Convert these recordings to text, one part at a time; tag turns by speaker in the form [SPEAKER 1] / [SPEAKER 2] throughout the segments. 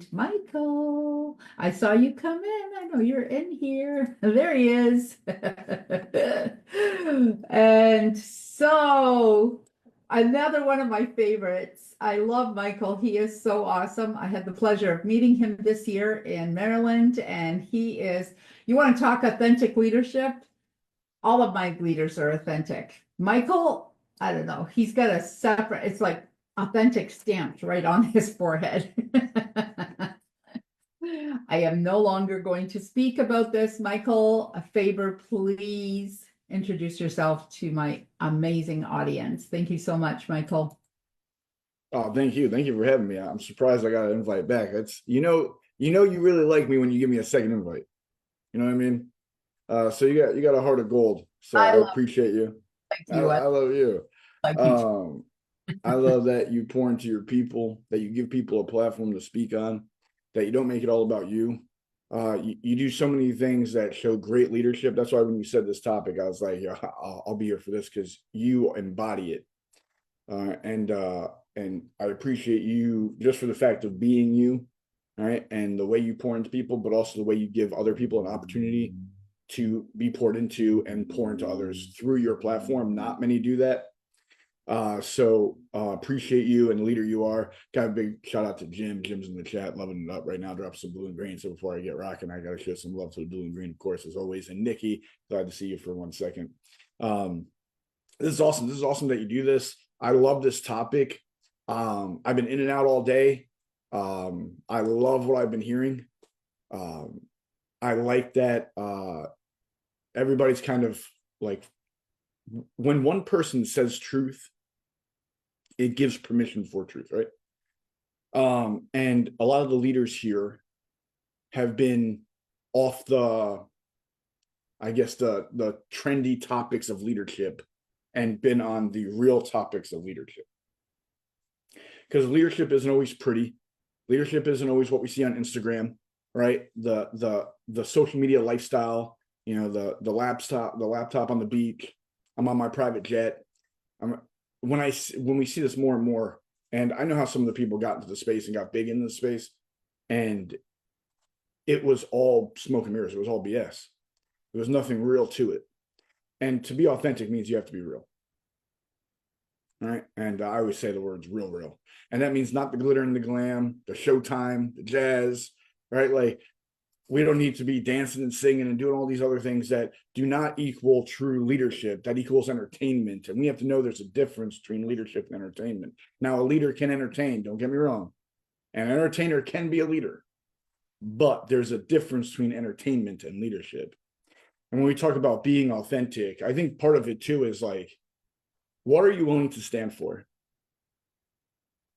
[SPEAKER 1] And Michael, I saw you come in. I know you're in here. There he is. And so, another one of my favorites. I love Michael. He is so awesome. I had the pleasure of meeting him this year in Maryland, and you want to talk authentic leadership? All of my leaders are authentic. Michael, I don't know. He's got a separate, it's like authentic stamped right on his forehead. I am no longer going to speak about this. Michael, a favor, please introduce yourself to my amazing audience. Thank you so much, Michael.
[SPEAKER 2] Oh, thank you. Thank you for having me. I'm surprised I got an invite back. You really like me when you give me a second invite. You know what I mean? So you got a heart of gold. So I appreciate you.
[SPEAKER 1] You.
[SPEAKER 2] I love you.
[SPEAKER 1] Like you.
[SPEAKER 2] I love that you pour into your people, that you give people a platform to speak on, that you don't make it all about you. You do so many things that show great leadership. That's why when you said this topic, I was like, yeah, I'll be here for this because you embody it. And I appreciate you just for the fact of being you, right? And the way you pour into people, but also the way you give other people an opportunity to be poured into and pour into others through your platform. Not many do that. So appreciate you and the leader you are. Got a big shout out to Jim. Jim's in the chat, loving it up right now. Drop some blue and green. So before I get rocking, I got to show some love to the blue and green, of course, as always. And Nikki, glad to see you for 1 second. This is awesome. This is awesome that you do this. I love this topic. I've been in and out all day. I love what I've been hearing. I like that everybody's kind of like, when one person says truth, it gives permission for truth, right? And a lot of the leaders here have been off the trendy topics of leadership and been on the real topics of leadership. Because leadership isn't always pretty. Leadership isn't always what we see on Instagram, right? The social media lifestyle, the laptop on the beach. I'm on my private jet. When we see this more and more, and I know how some of the people got into the space and got big into the space, and it was all smoke and mirrors. It was all BS. There was nothing real to it. And to be authentic means you have to be real. All right. And I always say the words real. And that means not the glitter and the glam, the showtime, the jazz, right? Like, we don't need to be dancing and singing and doing all these other things that do not equal true leadership. That equals entertainment. And we have to know there's a difference between leadership and entertainment. Now, a leader can entertain, don't get me wrong. An entertainer can be a leader. But there's a difference between entertainment and leadership. And when we talk about being authentic, I think part of it too is like, what are you willing to stand for?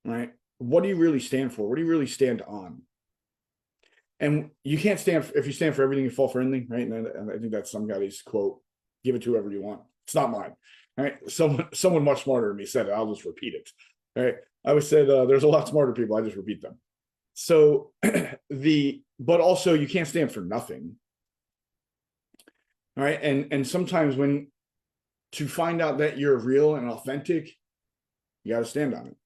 [SPEAKER 2] Right? What do you really stand for? What do you really stand on? And you can't stand, if you stand for everything, you fall for anything, right? And I think that's some guy's quote, give it to whoever you want. It's not mine, right? Someone much smarter than me said it. I'll just repeat it, right? I always said there's a lot smarter people. I just repeat them. So but also you can't stand for nothing, right? And sometimes to find out that you're real and authentic, you got to stand on it,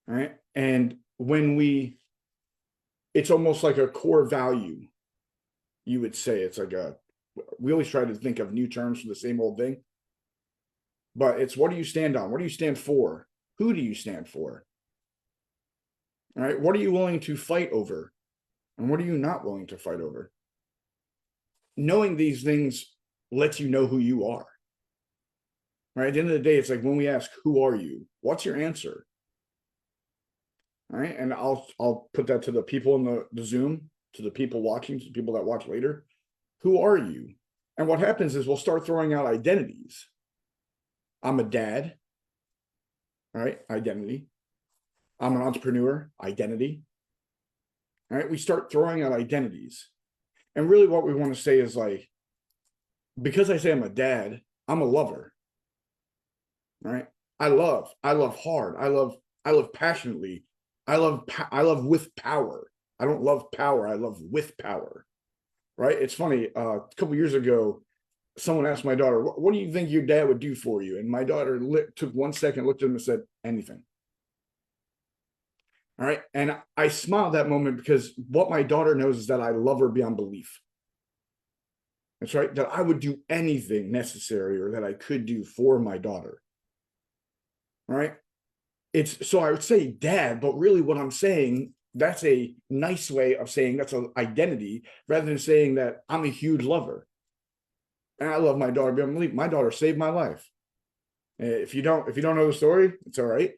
[SPEAKER 2] right? And it's almost like a core value, you would say. It's like we always try to think of new terms for the same old thing, but it's, what do you stand on? What do you stand for? Who do you stand for? All right. What are you willing to fight over? And what are you not willing to fight over? Knowing these things lets you know who you are. Right? At the end of the day, it's like when we ask, who are you? What's your answer? All right. And I'll put that to the people in the Zoom, to the people watching, to the people that watch later. Who are you? And what happens is we'll start throwing out identities. I'm a dad. All right. Identity. I'm an entrepreneur. Identity. All right. We start throwing out identities. And really what we want to say is like, because I say I'm a dad, I'm a lover. Right? I love hard. I love passionately. I love with power. I don't love power. I love with power. Right? It's funny. A couple years ago, someone asked my daughter, what do you think your dad would do for you? And my daughter took 1 second, looked at him and said, anything. All right. And I smiled that moment because what my daughter knows is that I love her beyond belief. That's right. That I would do anything necessary or that I could do for my daughter. All right. It's so I would say dad, but really what I'm saying, that's a nice way of saying that's an identity rather than saying that I'm a huge lover. And I love my daughter beyond belief. My daughter saved my life. If you don't know the story, it's all right.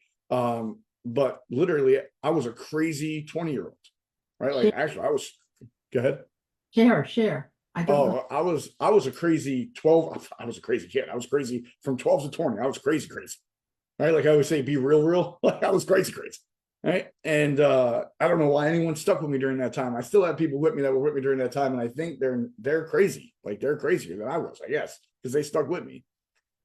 [SPEAKER 2] But literally, I was a crazy 20-year-old, right? Like actually, I was. Go ahead.
[SPEAKER 1] Share. I don't know.
[SPEAKER 2] I was a crazy 12. I was a crazy kid. I was crazy from 12 to 20. I was crazy, right? Like I always say, be real. Like I was crazy, right? And I don't know why anyone stuck with me during that time. I still have people with me that were with me during that time, and I think they're crazy. Like they're crazier than I was, I guess, because they stuck with me.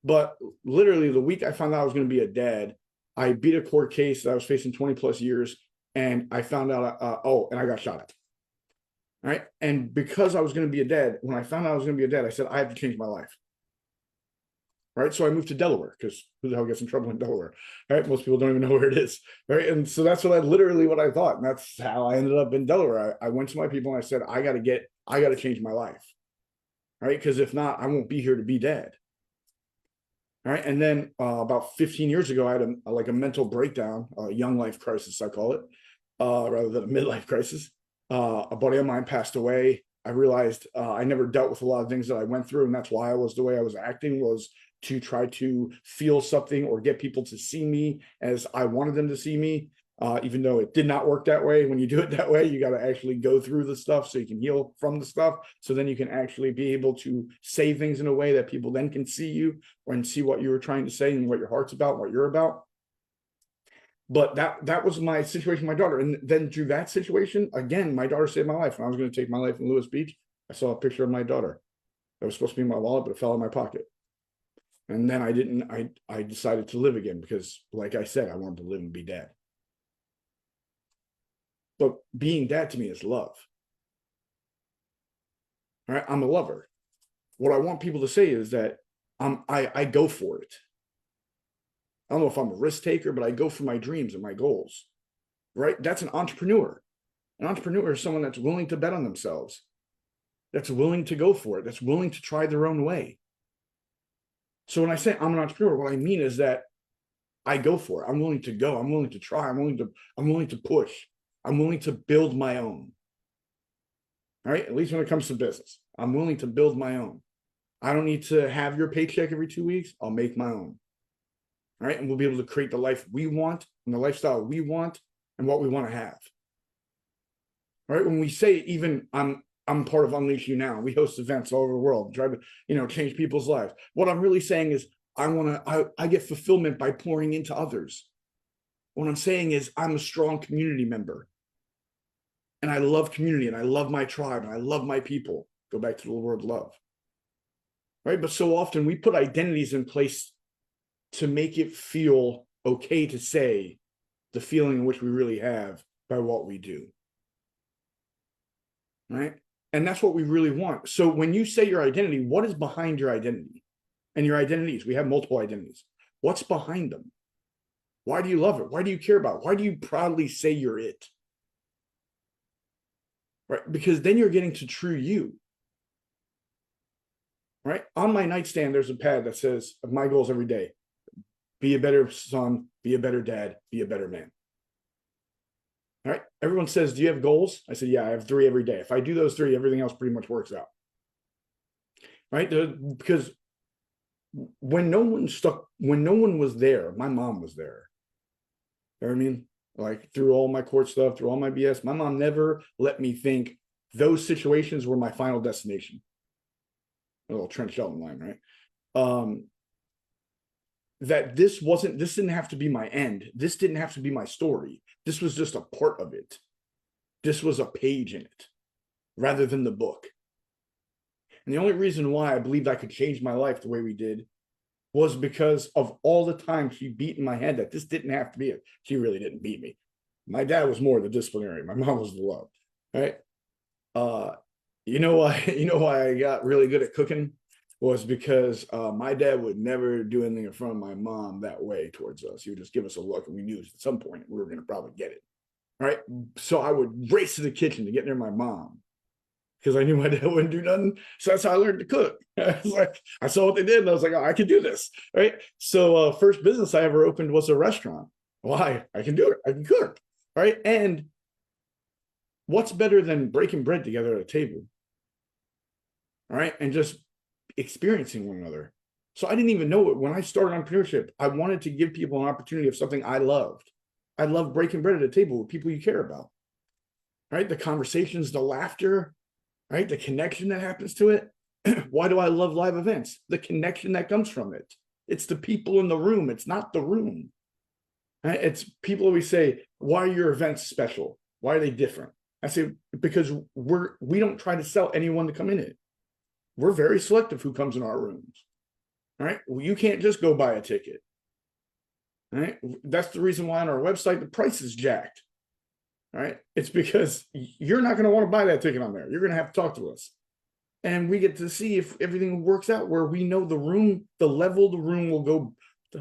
[SPEAKER 2] But literally, the week I found out I was going to be a dad, I beat a court case that I was facing 20 plus years, and I found out, and I got shot at. Right. And because I was going to be a dad, when I found out I was going to be a dad, I said, I have to change my life. Right. So I moved to Delaware because who the hell gets in trouble in Delaware? Right. Most people don't even know where it is. Right. And so that's what I thought. And that's how I ended up in Delaware. I went to my people and I said, I got to change my life. Right. Because if not, I won't be here to be dad. All right. And then about 15 years ago, I had a mental breakdown, a young life crisis, I call it, rather than a midlife crisis. A buddy of mine passed away. I realized I never dealt with a lot of things that I went through. And that's why I was the way I was acting, was to try to feel something or get people to see me as I wanted them to see me. Even though it did not work that way. When you do it that way, you got to actually go through the stuff so you can heal from the stuff. So then you can actually be able to say things in a way that people then can see you and see what you were trying to say and what your heart's about, what you're about. But that was my situation with my daughter. And then through that situation, again, my daughter saved my life. When I was going to take my life in Lewis Beach, I saw a picture of my daughter. That was supposed to be in my wallet, but it fell in my pocket. And then I decided to live again because, like I said, I wanted to live and be dad. But being dad to me is love. All right, I'm a lover. What I want people to say is that I go for it. I don't know if I'm a risk taker, but I go for my dreams and my goals. Right? That's an entrepreneur. An entrepreneur is someone that's willing to bet on themselves, that's willing to go for it, that's willing to try their own way. So when I say I'm an entrepreneur, what I mean is that I go for it. I'm willing to go. I'm willing to try. I'm willing to push. I'm willing to build my own. All right. At least when it comes to business, I'm willing to build my own. I don't need to have your paycheck every 2 weeks. I'll make my own. All right. And we'll be able to create the life we want and the lifestyle we want and what we want to have. All right. When we say even I'm part of Unleash You Now, we host events all over the world, try to, change people's lives. What I'm really saying is I get fulfillment by pouring into others. What I'm saying is I'm a strong community member. And I love community and I love my tribe and I love my people. Go back to the word love. Right. But so often we put identities in place to make it feel okay to say the feeling in which we really have by what we do. Right. And that's what we really want. So when you say your identity, what is behind your identity? And your identities, we have multiple identities. What's behind them? Why do you love it? Why do you care about it? Why do you proudly say you're it? Right? Because then you're getting to true you. Right? On my nightstand, there's a pad that says, my goals every day: be a better son, be a better dad, be a better man. All right? Everyone says, do you have goals? I said, yeah, I have 3 every day. If I do those 3, everything else pretty much works out. Right? Because when no one was there, my mom was there. You know what I mean? Like through all my court stuff, through all my BS, my mom never let me think those situations were my final destination. A little Trent Shelton line, right? That this didn't have to be my end. This didn't have to be my story. This was just a part of it. This was a page in it rather than the book. And the only reason why I believed I could change my life the way we did was because of all the time she beat in my head that this didn't have to be it. She really didn't beat me. My dad was more the disciplinary. My mom was the love. Right. You know why I got really good at cooking was because my dad would never do anything in front of my mom that way towards us. He would just give us a look and we knew at some point we were going to probably get it. right? So I would race to the kitchen to get near my mom because I knew my dad wouldn't do nothing. So that's how I learned to cook. I was like, I saw what they did, and I was like, oh, I can do this, right? So first business I ever opened was a restaurant. Why? I can do it. I can cook, right? And what's better than breaking bread together at a table, right? And just experiencing one another. So I didn't even know it when I started entrepreneurship. I wanted to give people an opportunity of something I loved. I love breaking bread at a table with people you care about, right? The conversations, the laughter, right? The connection that happens to it. Why do I love live events? The connection that comes from it. It's the people in the room. It's not the room. Right? It's people always say, why are your events special? Why are they different? I say, because we don't try to sell anyone to come in it. We're very selective who comes in our rooms. All right. Well, you can't just go buy a ticket. All right. That's the reason why on our website the price is jacked. All right. It's because you're not going to want to buy that ticket on there. You're going to have to talk to us. And we get to see if everything works out where we know the room, the level of the room will go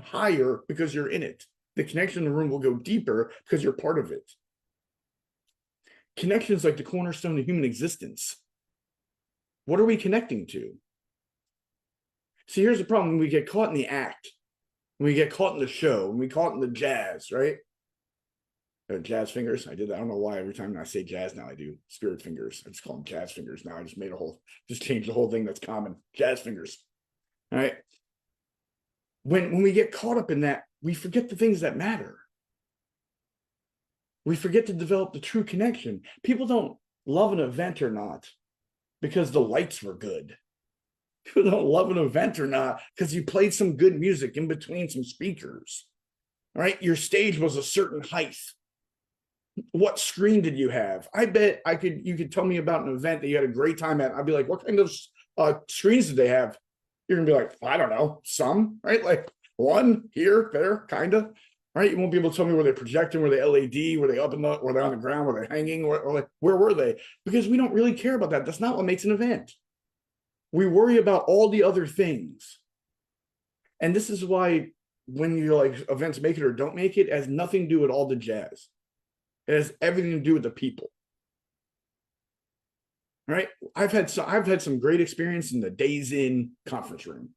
[SPEAKER 2] higher because you're in it. The connection in the room will go deeper because you're part of it. Connection is like the cornerstone of human existence. What are we connecting to? See, here's the problem. When we get caught in the act, when we get caught in the show, when we caught in the jazz, right? Jazz fingers. I did that. I don't know why every time I say jazz now I do spirit fingers. I just call them jazz fingers now. I just changed the whole thing that's common. Jazz fingers. All right. When we get caught up in that, we forget the things that matter. We forget to develop the true connection. People don't love an event or not because the lights were good. People don't love an event or not because you played some good music in between some speakers. All right. Your stage was a certain height. What screen did you have? I bet you could tell me about an event that you had a great time at. I'd be like, what kind of screens did they have? You're gonna be like, I don't know, some, right? Like one here, there, kind of, right? You won't be able to tell me where they're projecting, were they LED, were they up in the, were they on the ground, were they hanging, or where were they? Because we don't really care about that. That's not what makes an event. We worry about all the other things. And this is why when you're like events make it or don't make it, has nothing to do with all the jazz. It has everything to do with the people. Right? I've had some great experience in the Days Inn conference room.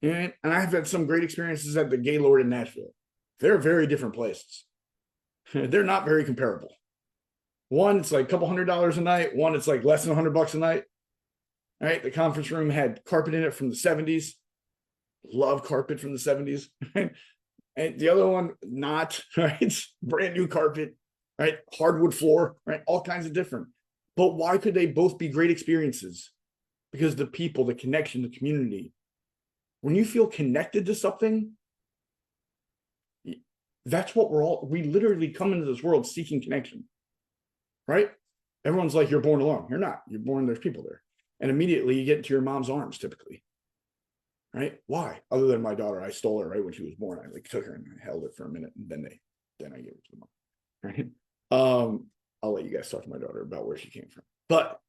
[SPEAKER 2] And I've had some great experiences at the Gaylord in Nashville. They're very different places. They're not very comparable. One, it's like a couple $100 a night. One, it's like less than $100 a night. Right? The conference room had carpet in it from the 70s. Love carpet from the 70s. Right? And the other one, not, right? Brand new carpet, right? Hardwood floor, right? All kinds of different. But why could they both be great experiences? Because the people, the connection, the community. When you feel connected to something, that's what we literally come into this world seeking connection, right? Everyone's like, you're born alone. You're not. You're born, there's people there. And immediately you get into your mom's arms, typically. Right? Why? Other than my daughter, I stole her right when she was born. I like took her and I held her for a minute, and then I gave it to the mom. Right? I'll let you guys talk to my daughter about where she came from. But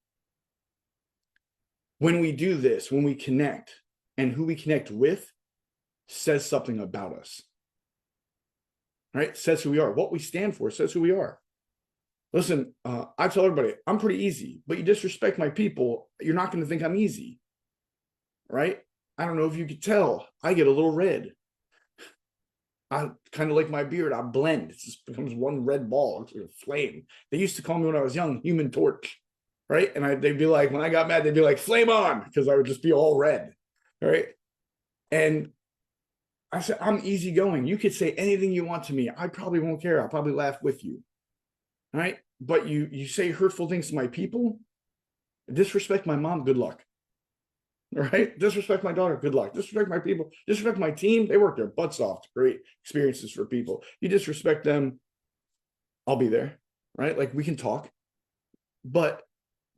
[SPEAKER 2] when we do this, when we connect, and who we connect with says something about us. Right? Says who we are. What we stand for says who we are. Listen, I tell everybody, I'm pretty easy, but you disrespect my people, you're not going to think I'm easy. Right? I don't know if you could tell, I get a little red. I kind of like my beard, I blend. It just becomes one red ball. It's like a flame. They used to call me when I was young, Human Torch, right? And they'd be like, when I got mad, they'd be like, flame on, because I would just be all red, right? And I said, I'm easygoing. You could say anything you want to me. I probably won't care. I'll probably laugh with you, right? But you say hurtful things to my people, disrespect my mom, good luck. Right? Disrespect my daughter, good luck. Disrespect my people, disrespect my team. They work their butts off to create experiences for people. You disrespect them, I'll be there, right? Like we can talk, but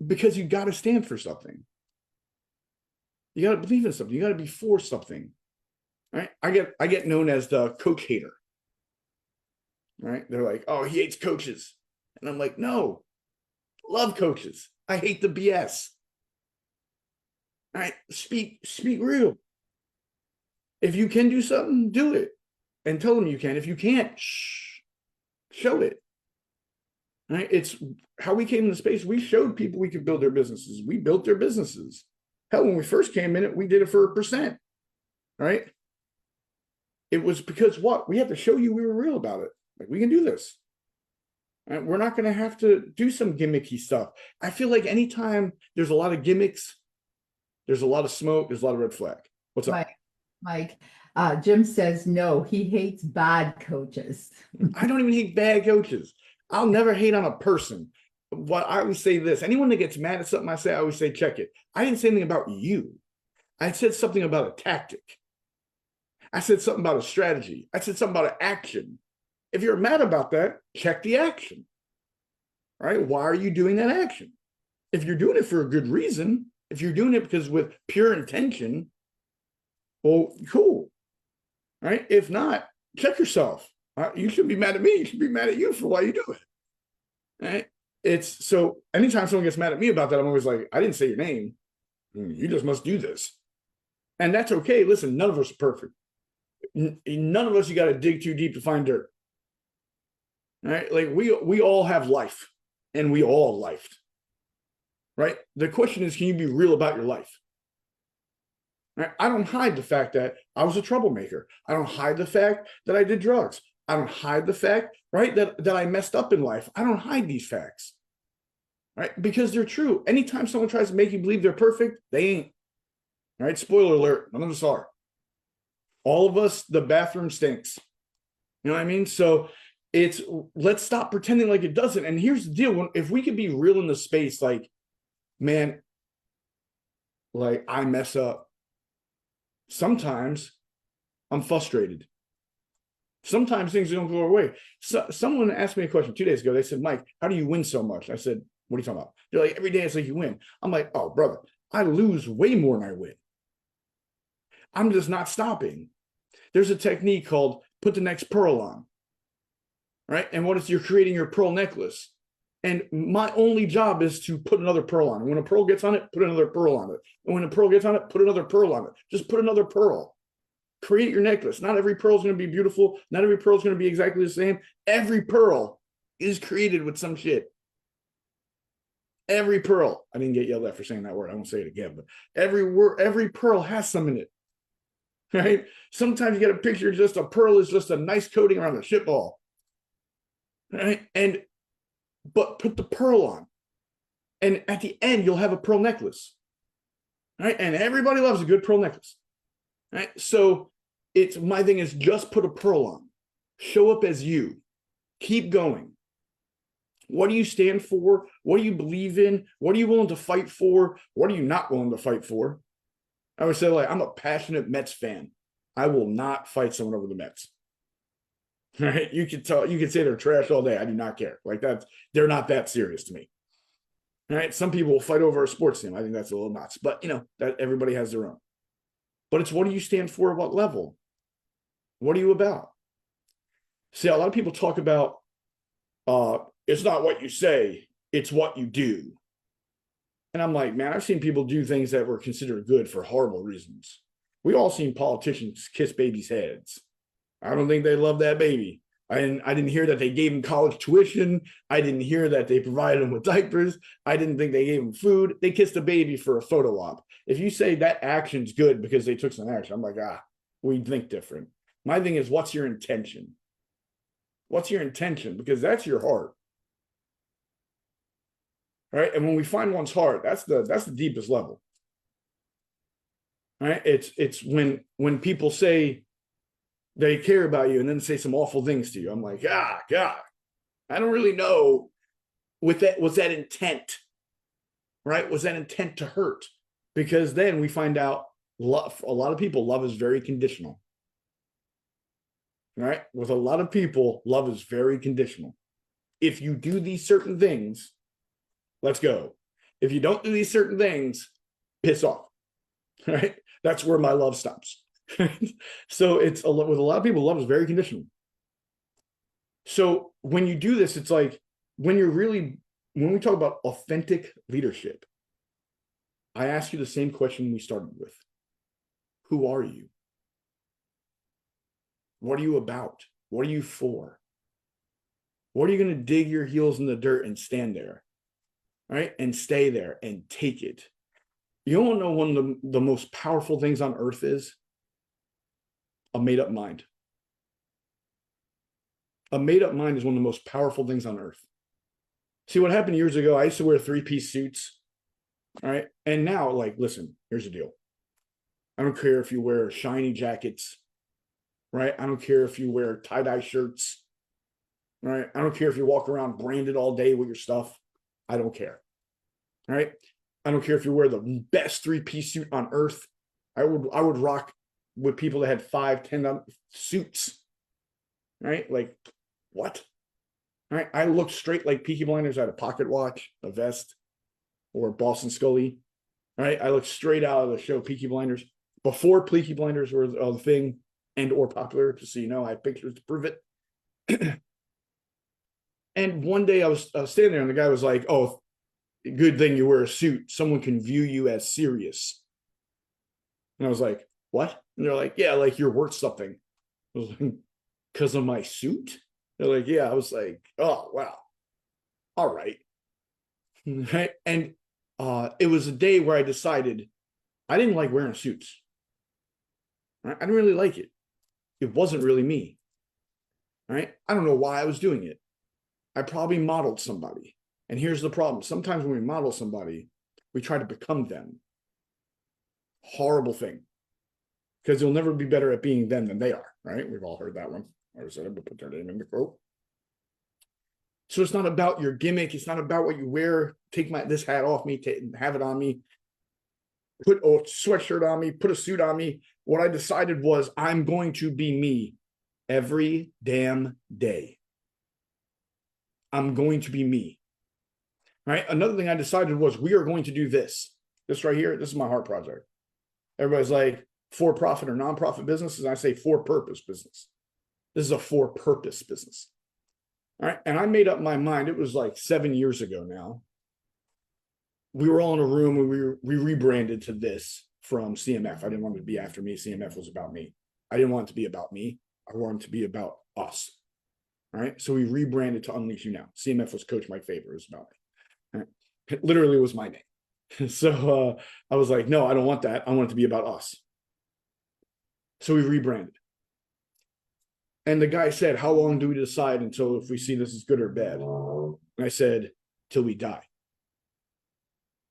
[SPEAKER 2] because you got to stand for something. You got to believe in something. You got to be for something, right? I get known as the coach hater, right? They're like, oh, he hates coaches. And I'm like, no, love coaches. I hate the BS. All right, speak real. If you can do something, do it. And tell them you can. If you can't, show it. right? It's how we came into space. We showed people we could build their businesses. We built their businesses. Hell, when we first came in it, we did it for 1%, right? It was because what? We had to show you we were real about it. Like, we can do this. And we're not going to have to do some gimmicky stuff. I feel like anytime there's a lot of gimmicks, there's a lot of smoke, there's a lot of red flag. What's up?
[SPEAKER 1] Mike, Jim says no, he hates bad coaches.
[SPEAKER 2] I don't even hate bad coaches. I'll never hate on a person. But I always say this: anyone that gets mad at something I say, I always say, check it. I didn't say anything about you. I said something about a tactic. I said something about a strategy. I said something about an action. If you're mad about that, check the action. Right? Why are you doing that action? If you're doing it for a good reason, if you're doing it because with pure intention, well, cool. Right? If not, check yourself. You shouldn't be mad at me. You should be mad at you for why you do it. Right? It's so anytime someone gets mad at me about that, I'm always like, I didn't say your name. You just must do this. And that's okay. Listen, none of us are perfect. None of us, you got to dig too deep to find dirt. Right? Like we all have life, and we all lifed. Right? The question is, can you be real about your life? Right? I don't hide the fact that I was a troublemaker. I don't hide the fact that I did drugs. I don't hide the fact, right, that I messed up in life. I don't hide these facts. Right? Because they're true. Anytime someone tries to make you believe they're perfect, they ain't. Right? Spoiler alert, none of us are. All of us, the bathroom stinks. You know what I mean? So let's stop pretending like it doesn't. And here's the deal: if we could be real in the space, like, man, like, I mess up. Sometimes I'm frustrated. Sometimes things don't go our way. So, someone asked me a question 2 days ago. They said, Mike, how do you win so much? I said, what are you talking about? They're like, every day it's like you win. I'm like, oh, brother, I lose way more than I win. I'm just not stopping. There's a technique called put the next pearl on. Right? And what is you're creating your pearl necklace. And my only job is to put another pearl on it. When a pearl gets on it, put another pearl on it. And when a pearl gets on it, put another pearl on it. Just put another pearl. Create your necklace. Not every pearl is going to be beautiful. Not every pearl is going to be exactly the same. Every pearl is created with some shit. Every pearl. I didn't get yelled at for saying that word. I won't say it again. But every pearl has some in it. Right? Sometimes you get a picture, just a pearl is just a nice coating around a shit ball. Right? But put the pearl on. And at the end, you'll have a pearl necklace. Right? And everybody loves a good pearl necklace. Right? So my thing is just put a pearl on. Show up as you. Keep going. What do you stand for? What do you believe in? What are you willing to fight for? What are you not willing to fight for? I would say, like, I'm a passionate Mets fan. I will not fight someone over the Mets. Right? You can say they're trash all day. I do not care. Like, they're not that serious to me. Right? Some people will fight over a sports team. I think that's a little nuts. But that everybody has their own. But it's what do you stand for at what level? What are you about? See, a lot of people talk about it's not what you say, it's what you do. And I'm like, man, I've seen people do things that were considered good for horrible reasons. We all seen politicians kiss babies' heads. I don't think they love that baby. I didn't hear that they gave him college tuition. I didn't hear that they provided him with diapers. I didn't think they gave him food. They kissed a baby for a photo op. If you say that action's good because they took some action, I'm like, we think different. My thing is, what's your intention? What's your intention? Because that's your heart. Right? And when we find one's heart, that's the deepest level. Right? It's when people say they care about you and then say some awful things to you. I'm like, God, I don't really know. Was that intent? Right? Was that intent to hurt? Because then we find out a lot of people, love is very conditional. Right? With a lot of people, love is very conditional. If you do these certain things, let's go. If you don't do these certain things, piss off. Right? That's where my love stops. So with a lot of people, love is very conditional. So when you do this, it's like when we talk about authentic leadership, I ask you the same question we started with. Who are you? What are you about? What are you for? What are you going to dig your heels in the dirt and stand there, right? And stay there and take it. You don't know one of the most powerful things on earth is a made-up mind. A made-up mind is one of the most powerful things on earth. See, what happened years ago, I used to wear three-piece suits, all right? And now, like, listen, here's the deal. I don't care if you wear shiny jackets, right? I don't care if you wear tie-dye shirts, right? I don't care if you walk around branded all day with your stuff. I don't care, all right? I don't care if you wear the best three-piece suit on earth. I would rock with people that had 5, 10 suits, right? Like, what? All right, I looked straight like Peaky Blinders. I had a pocket watch, a vest, or Boston Scully. All right, I looked straight out of the show Peaky Blinders. Before Peaky Blinders were a thing and or popular, just so you know, I have pictures to prove it. And one day I was standing there and the guy was like, oh, good thing you wear a suit. Someone can view you as serious. And I was like, what? And they're like, yeah, like you're worth something. I was like, because of my suit? They're like, yeah. I was like, oh, wow. All right. Right. And it was a day where I decided I didn't like wearing suits. Right? I didn't really like it. It wasn't really me. Right. I don't know why I was doing it. I probably modeled somebody. And here's the problem. Sometimes when we model somebody, we try to become them. Horrible thing. Because you'll never be better at being them than they are. Right. We've all heard that one. I said it, but put their name in the quote. So it's not about your gimmick. It's not about what you wear. Take this hat off me, have it on me. Put a sweatshirt on me, put a suit on me. What I decided was I'm going to be me every damn day. I'm going to be me. Right? Another thing I decided was we are going to do this. This right here, this is my heart project. Everybody's like for-profit or non-profit businesses. I say for-purpose business. This is a for-purpose business. All right. And I made up my mind. It was like 7 years ago now. We were all in a room and we rebranded to this from CMF. I didn't want it to be after me. CMF was about me. I didn't want it to be about me. I wanted it to be about us. All right. So we rebranded to Unleash You Now. CMF was Coach Mike Faber. It was about me. All right? It literally was my name. So I was like, no, I don't want that. I want it to be about us. So we rebranded. And the guy said, how long do we decide until if we see this is good or bad? And I said, till we die.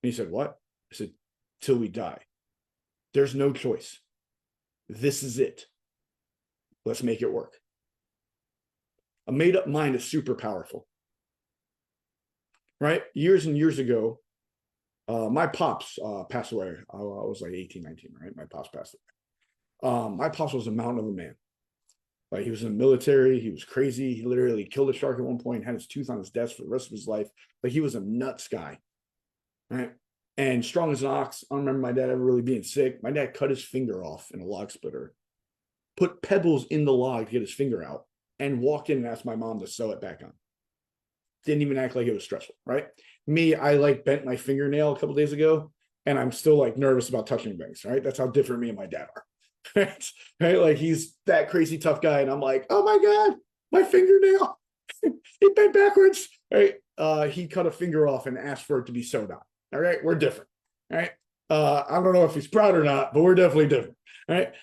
[SPEAKER 2] And he said, what? I said, till we die. There's no choice. This is it. Let's make it work. A made-up mind is super powerful. Right? Years and years ago, my pops passed away. I was like 18, 19, right? My pops passed away. My pops was a mountain of a man. Like he was in the military. He was crazy. He literally killed a shark at one point, had his tooth on his desk for the rest of his life. Like he was a nuts guy. Right. And strong as an ox. I don't remember my dad ever really being sick. My dad cut his finger off in a log splitter, put pebbles in the log to get his finger out, and walked in and asked my mom to sew it back on. Didn't even act like it was stressful. Right. Me, I like bent my fingernail a couple days ago, and I'm still like nervous about touching things. Right. That's how different me and my dad are. Right? Like he's that crazy tough guy, and I'm like, oh my god, my fingernail, it bent backwards. Right? He cut a finger off and asked for it to be sewed on. All right, we're different. All right. I don't know if he's proud or not, but we're definitely different. All right.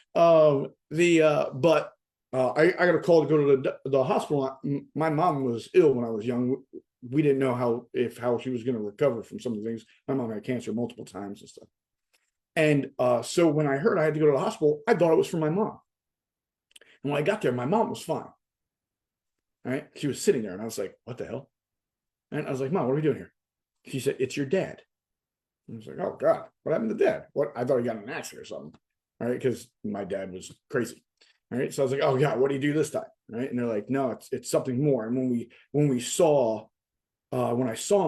[SPEAKER 2] I got a call to go to the hospital. My mom was ill when I was young. We didn't know how she was going to recover from some of the things. My mom had cancer multiple times and stuff. And so when I heard I had to go to the hospital, I thought it was for my mom. And when I got there, my mom was fine. All right. She was sitting there and I was like, what the hell? And I was like, Mom, what are we doing here? She said, it's your dad. And I was like, oh God, what happened to Dad? What? I thought he got in an accident or something. All right. Because my dad was crazy. All right. So I was like, oh God, what did he do this time? All right. And they're like, no, it's something more. And when I saw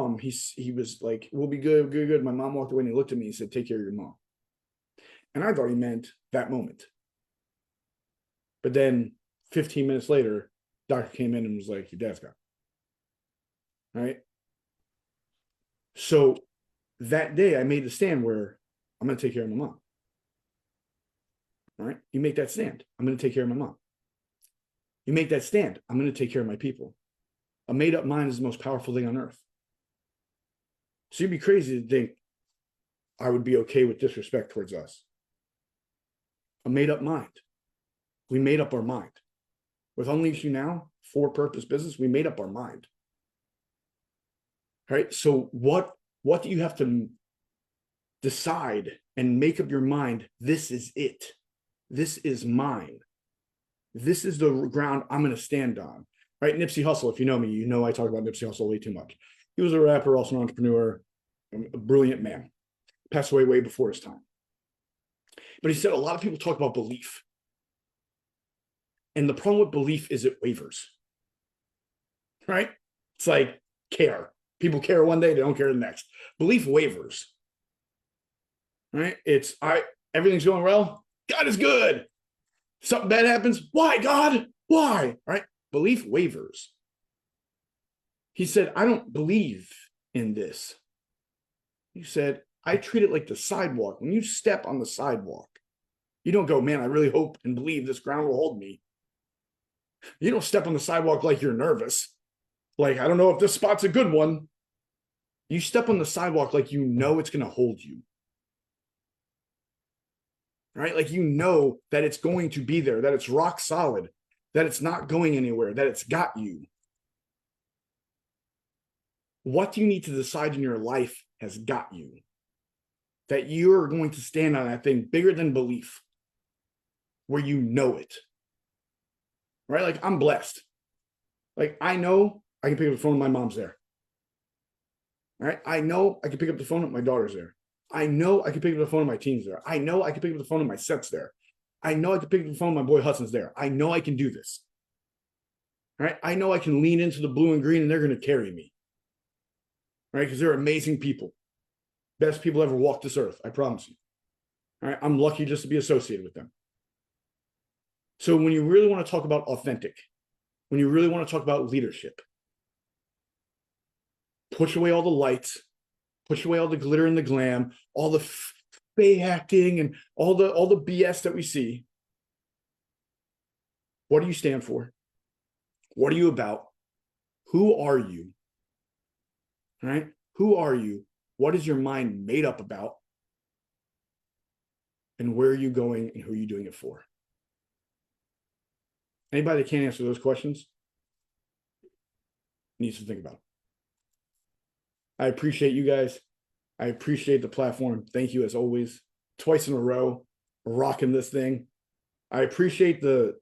[SPEAKER 2] him, he was like, we'll be good, good. My mom walked away and he looked at me and said, take care of your mom. And I thought he meant that moment. But then 15 minutes later, doctor came in and was like, your dad's gone. All right. So that day I made the stand where I'm going to take care of my mom. All right. You make that stand. I'm going to take care of my mom. You make that stand. I'm going to take care of my people. A made-up mind is the most powerful thing on earth. So you'd be crazy to think I would be okay with disrespect towards us. A made-up mind. We made up our mind. With Unleash You Now, for purpose business, we made up our mind. Right? So what do you have to decide and make up your mind? This is it. This is mine. This is the ground I'm going to stand on. Right? Nipsey Hussle, if you know me, you know I talk about Nipsey Hussle way too much. He was a rapper, also an entrepreneur, a brilliant man. Passed away way before his time. But he said a lot of people talk about belief. And the problem with belief is it wavers. Right? It's like care. People care one day, they don't care the next. Belief wavers. Right? It's everything's going well. God is good. Something bad happens. Why, God? Why? Right? Belief wavers. He said, I don't believe in this. He said, I treat it like the sidewalk. When you step on the sidewalk, you don't go, man, I really hope and believe this ground will hold me. You don't step on the sidewalk like you're nervous. Like, I don't know if this spot's a good one. You step on the sidewalk like you know it's going to hold you. Right? Like you know that it's going to be there, that it's rock solid, that it's not going anywhere, that it's got you. What do you need to decide in your life has got you? That you're going to stand on that thing bigger than belief, where you know it. Right? Like I'm blessed. Like I know I can pick up the phone, my mom's there. Right? I know I can pick up the phone if my daughter's there. I know I can pick up the phone if my team's there. I know I can pick up the phone if my set's there. I know I can pick up the phone if my boy Hudson's there. I know I can do this. Right? I know I can lean into the blue and green and they're going to carry me. Right? Because they're amazing people. Best people ever walked this earth. I promise you. All right? I'm lucky just to be associated with them. So when you really want to talk about authentic, when you really want to talk about leadership, push away all the lights, push away all the glitter and the glam, all the fake acting and all the BS that we see. What do you stand for? What are you about? Who are you? Right? Who are you? What is your mind made up about? And where are you going and who are you doing it for? Anybody that can't answer those questions needs to think about it. I appreciate you guys. I appreciate the platform. Thank you as always. Twice in a row, rocking this thing. I appreciate the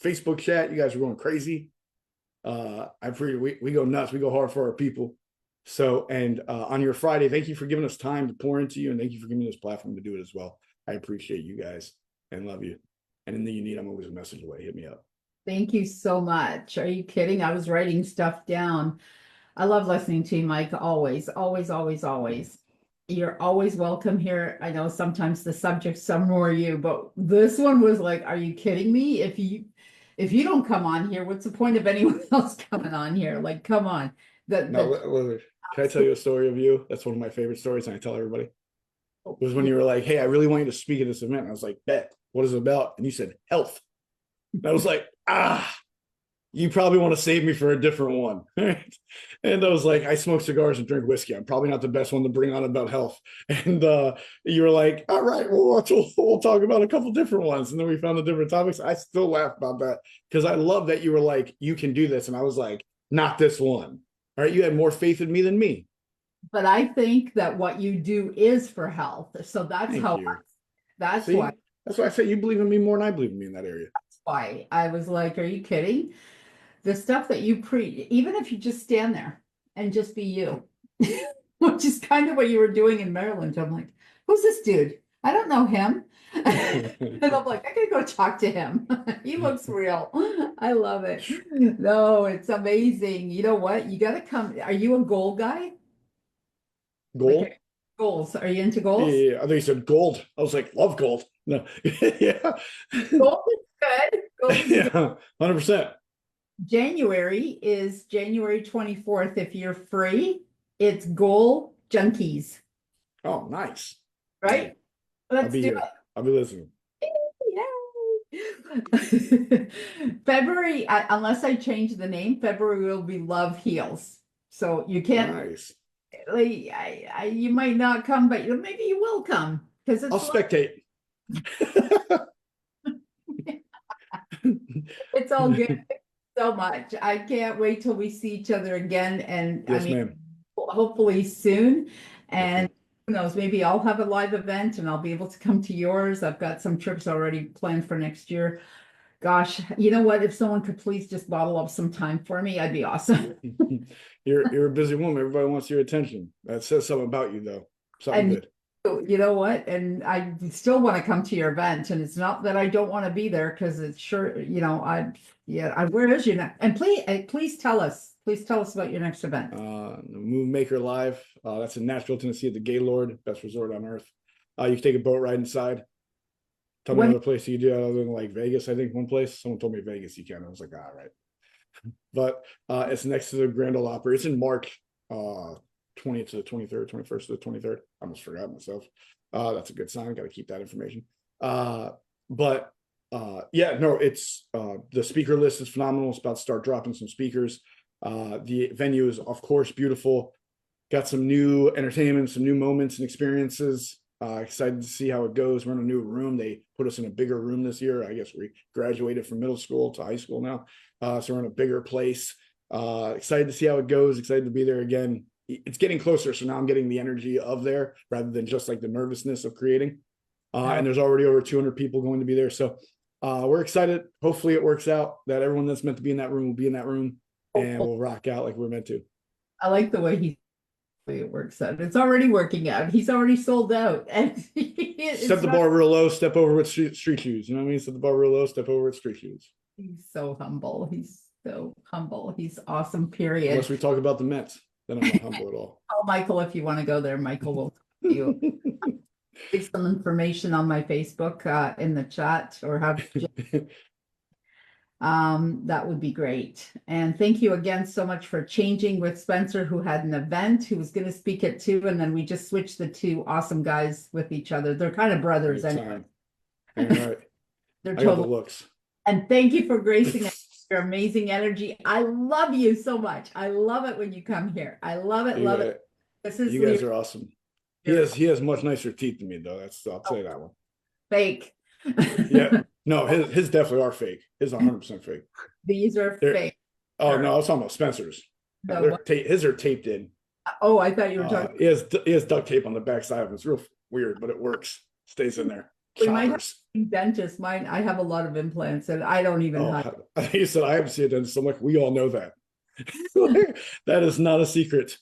[SPEAKER 2] Facebook chat. You guys are going crazy. I appreciate we go nuts. We go hard for our people. So, and on your Friday, thank you for giving us time to pour into you, and thank you for giving me this platform to do it as well. I appreciate you guys and love you. And anything you need, I'm always a message away. Hit me up.
[SPEAKER 1] Thank you so much. Are you kidding? I was writing stuff down. I love listening to you, Mike. Always, always, always, always. You're always welcome here. I know sometimes the subjects some more you, but this one was like, are you kidding me? If you don't come on here, what's the point of anyone else coming on here? Like, come on. Can
[SPEAKER 2] I tell you a story of you? That's one of my favorite stories, and I tell everybody. It was when you were like, hey, I really want you to speak at this event. And I was like, bet. What is it about? And you said health. And I was like, you probably want to save me for a different one. And I was like, I smoke cigars and drink whiskey. I'm probably not the best one to bring on about health. And you were like, all right, well, we'll talk about a couple different ones. And then we found the different topics. I still laugh about that because I love that you were like, you can do this. And I was like, not this one. All right. You had more faith in me than me.
[SPEAKER 1] But I think that what you do is for health. So that's why.
[SPEAKER 2] That's why I say you believe in me more than I believe in me in that area.
[SPEAKER 1] That's why I was like, are you kidding? The stuff that you preach, even if you just stand there and just be you, which is kind of what you were doing in Maryland. I'm like, who's this dude? I don't know him. And I'm like, I gotta go talk to him. He looks real. I love it. No, it's amazing. You know what? You gotta come. Are you a goal guy?
[SPEAKER 2] Goal?
[SPEAKER 1] Like, goals. Are you into goals?
[SPEAKER 2] Yeah, I think you said gold. I was like, love gold. No. Yeah.
[SPEAKER 1] Gold is good. Gold is
[SPEAKER 2] yeah, 100%.
[SPEAKER 1] January is January 24th. If you're free, it's Goal Junkies.
[SPEAKER 2] Oh, nice.
[SPEAKER 1] Right? Let's do it.
[SPEAKER 2] I'll be listening.
[SPEAKER 1] Yay. February, unless I change the name, February will be Love Heals. So you can't,
[SPEAKER 2] Nice.
[SPEAKER 1] like, you might not come, but maybe you will come because
[SPEAKER 2] I'll spectate.
[SPEAKER 1] it's all good. So much. I can't wait till we see each other again. And I
[SPEAKER 2] Yes,
[SPEAKER 1] mean,
[SPEAKER 2] ma'am.
[SPEAKER 1] hopefully soon. And
[SPEAKER 2] ma'am.
[SPEAKER 1] who knows, maybe I'll have a live event and I'll be able to come to yours. I've got some trips already planned for next year. Gosh, you know what? If someone could please just bottle up some time for me, I'd be awesome.
[SPEAKER 2] You're a busy woman. Everybody wants your attention. That says something about you, though. Something
[SPEAKER 1] And
[SPEAKER 2] good.
[SPEAKER 1] you know what? And I still want to come to your event. And it's not that I don't want to be there because it's sure, where is your next? And please tell us. Please tell us about your next event.
[SPEAKER 2] Move Maker Live. That's in Nashville, Tennessee at the Gaylord, best resort on earth. You can take a boat ride inside. Tell me another place you do other than like Vegas. I think one place. Someone told me Vegas you can. I was like, all right. But it's next to the Grand Ole Opry. It's in March 20th to the 23rd, 21st to the 23rd. I almost forgot myself. That's a good sign. Got to keep that information. It's the speaker list is phenomenal. It's about to start dropping some speakers. The venue is, of course, beautiful. Got some new entertainment, some new moments and experiences. Excited to see how it goes. We're in a new room. They put us in a bigger room this year. I guess we graduated from middle school to high school now. So we're in a bigger place. Excited to see how it goes. Excited to be there again. It's getting closer. So now I'm getting the energy of there rather than just like the nervousness of creating. And there's already over 200 people going to be there. So we're excited. Hopefully it works out that everyone that's meant to be in that room will be in that room and we'll rock out like we're meant to.
[SPEAKER 1] I like the way it works out. It's already working out. He's already sold out. And
[SPEAKER 2] set the bar real low, step over with street shoes. You know what I mean? Set the bar real low, step over with street shoes.
[SPEAKER 1] He's so humble. He's so humble. He's awesome, period.
[SPEAKER 2] Unless we talk about the Mets, then I'm not humble at all.
[SPEAKER 1] Tell Michael if you want to go there. Michael will talk to you. Give some information on my Facebook in the chat or have that would be great. And thank you again so much for changing with Spencer, who had an event, who was going to speak at 2, and then we just switched the two awesome guys with each other. They're kind of brothers. Anyway.
[SPEAKER 2] All right.
[SPEAKER 1] They're
[SPEAKER 2] total looks.
[SPEAKER 1] And thank you for gracing us with your amazing energy. I love you so much. I love it when you come here. I love it. Love it. This is
[SPEAKER 2] you guys are awesome. He has much nicer teeth than me though. I'll say that one.
[SPEAKER 1] Fake.
[SPEAKER 2] Yeah. No, his definitely are fake. His 100% fake.
[SPEAKER 1] These are fake.
[SPEAKER 2] Oh no, I was talking about Spencer's. No, his are taped in.
[SPEAKER 1] Oh, I thought you were talking.
[SPEAKER 2] He has duct tape on the back side of it. It's real weird, but it works. Stays in there.
[SPEAKER 1] We might have dentist. Mine, I have a lot of implants, and I don't even.
[SPEAKER 2] I think you said I haven't seen a dentist. I'm like, we all know that. That is not a secret.